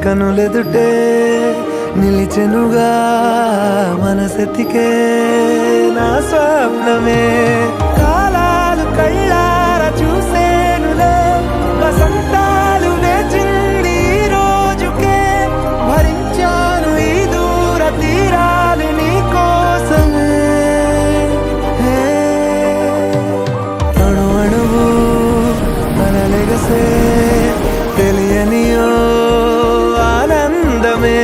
కనులెదుటే నిలిచెనుగా మనసెతికే నా స్వప్నమే కాలాలు కళ్ళార చూసేనులే వసంతాలు వేచింది ఈ రోజుకే భరించాను ఈ దూర తీరాలు నీ కోసమే అణు అణువు మనలెగసే తెలియనియో ఆనందమే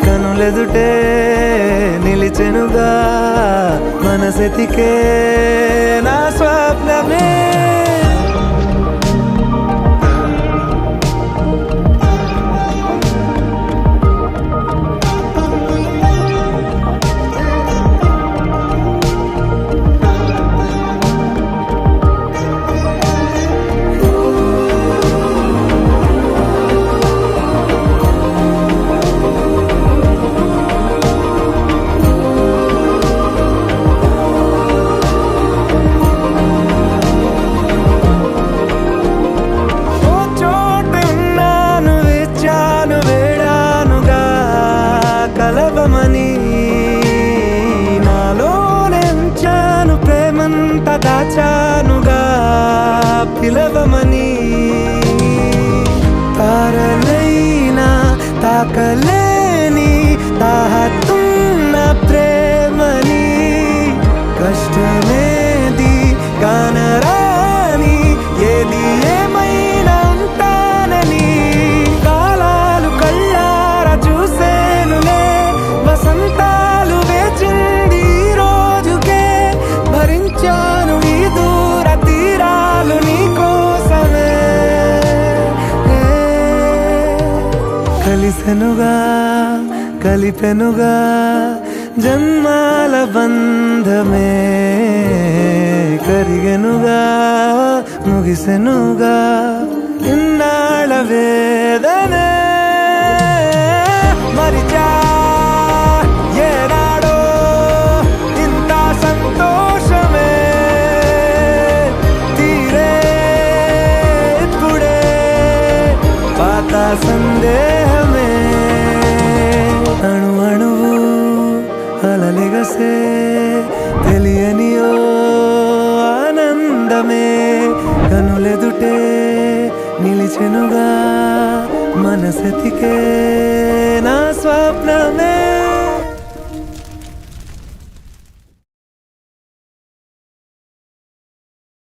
కనులెదుటే నిలిచెనుగా మనసెతికే నా స్వప్నమే కలవమని నాలోనెంచాను ప్రేమంత దాచానుగా పిలవమని తారలైనా తాకలేని తాహతున్న ప్రేమని కష్టమేది కానరాని ఏది ఏమైనా ఉంటానని కాలాలు కళ్ళార చూసేనులే వసంతాలు వేచింది ఈ రోజుకే భరించాను ఈ దూర తీరాలు నీ కోసమే కలిసెనుగా కలిపెనుగా జన్మాల బంధమే కరిగెనుగా ముగిసెనుగా ఇన్నాళ్ళ వేదనే మరిచా ఏనాడో ఇంత సంతోషమే తీరే ఇప్పుడే పాత సందేహమే అణు అణువు అలలెగసే తెలియనియో ఆనందమే కనులెదుటే నిలిచెనుగా మనసెతికే నా స్వప్నమే